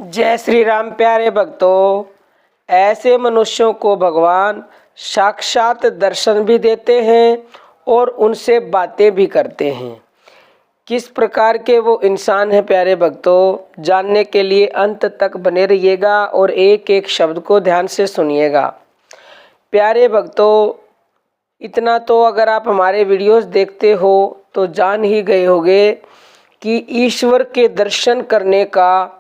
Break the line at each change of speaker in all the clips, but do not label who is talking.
जय श्री राम प्यारे भक्तों। ऐसे मनुष्यों को भगवान साक्षात दर्शन भी देते हैं और उनसे बातें भी करते हैं। किस प्रकार के वो इंसान हैं प्यारे भक्तों, जानने के लिए अंत तक बने रहिएगा और एक एक शब्द को ध्यान से सुनिएगा। प्यारे भक्तों, इतना तो अगर आप हमारे वीडियोस देखते हो तो जान ही गए होंगे कि ईश्वर के दर्शन करने का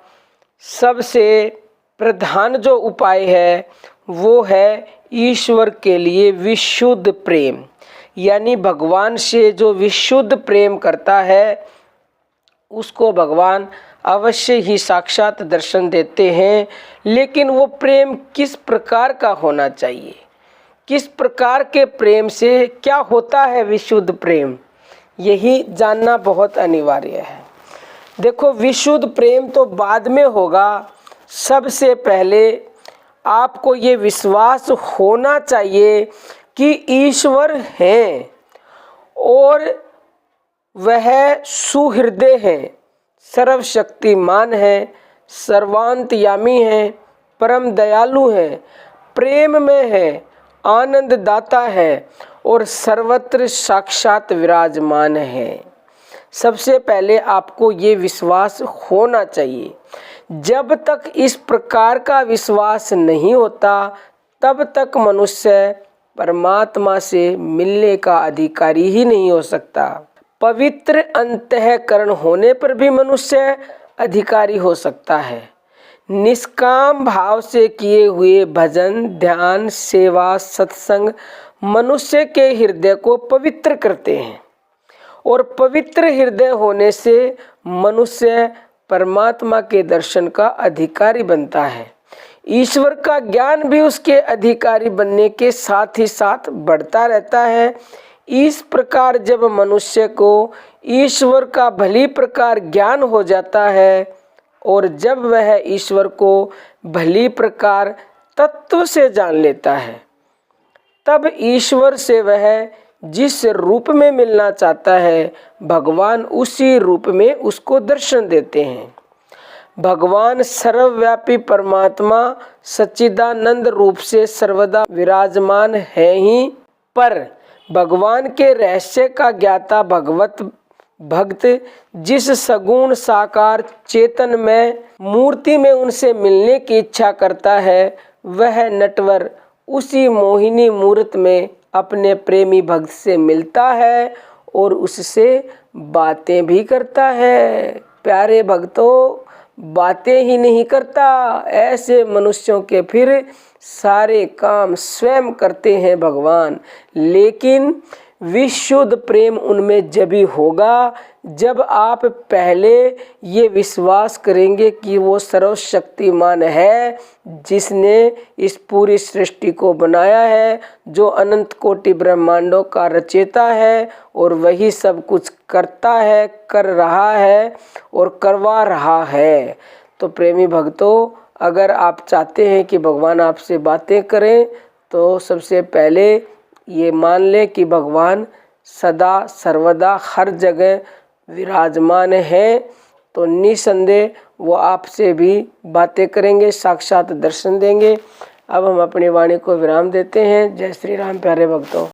सबसे प्रधान जो उपाय है वो है ईश्वर के लिए विशुद्ध प्रेम। यानी भगवान से जो विशुद्ध प्रेम करता है उसको भगवान अवश्य ही साक्षात दर्शन देते हैं। लेकिन वो प्रेम किस प्रकार का होना चाहिए, किस प्रकार के प्रेम से क्या होता है विशुद्ध प्रेम, यही जानना बहुत अनिवार्य है। देखो, विशुद्ध प्रेम तो बाद में होगा, सबसे पहले आपको ये विश्वास होना चाहिए कि ईश्वर हैं और वह सुहृदय हैं, सर्वशक्तिमान हैं, सर्वांतयामी हैं, परम दयालु हैं, प्रेम में हैं, आनंददाता है और सर्वत्र साक्षात विराजमान है। सबसे पहले आपको ये विश्वास होना चाहिए। जब तक इस प्रकार का विश्वास नहीं होता तब तक मनुष्य परमात्मा से मिलने का अधिकारी ही नहीं हो सकता। पवित्र अंतःकरण होने पर भी मनुष्य अधिकारी हो सकता है। निष्काम भाव से किए हुए भजन, ध्यान, सेवा, सत्संग मनुष्य के हृदय को पवित्र करते हैं और पवित्र हृदय होने से मनुष्य परमात्मा के दर्शन का अधिकारी बनता है। ईश्वर का ज्ञान भी उसके अधिकारी बनने के साथ ही साथ बढ़ता रहता है। इस प्रकार जब मनुष्य को ईश्वर का भली प्रकार ज्ञान हो जाता है और जब वह ईश्वर को भली प्रकार तत्व से जान लेता है, तब ईश्वर से वह जिस रूप में मिलना चाहता है भगवान उसी रूप में उसको दर्शन देते हैं। भगवान सर्वव्यापी परमात्मा सच्चिदानंद रूप से सर्वदा विराजमान है ही, पर भगवान के रहस्य का ज्ञाता भगवत भक्त जिस सगुण साकार चेतन में मूर्ति में उनसे मिलने की इच्छा करता है, वह नटवर उसी मोहिनी मूर्त में अपने प्रेमी भक्त से मिलता है और उससे बातें भी करता है। प्यारे भक्तों, बातें ही नहीं करता, ऐसे मनुष्यों के फिर सारे काम स्वयं करते हैं भगवान। लेकिन विशुद्ध प्रेम उनमें जब भी होगा जब आप पहले ये विश्वास करेंगे कि वो सर्वशक्तिमान है, जिसने इस पूरी सृष्टि को बनाया है, जो अनंत कोटि ब्रह्मांडों का रचयिता है और वही सब कुछ करता है, कर रहा है और करवा रहा है। तो प्रेमी भक्तों, अगर आप चाहते हैं कि भगवान आपसे बातें करें तो सबसे पहले ये मान लें कि भगवान सदा सर्वदा हर जगह विराजमान है। तो निसंदेह वो आपसे भी बातें करेंगे, साक्षात दर्शन देंगे। अब हम अपनी वाणी को विराम देते हैं। जय श्री राम प्यारे भक्तों।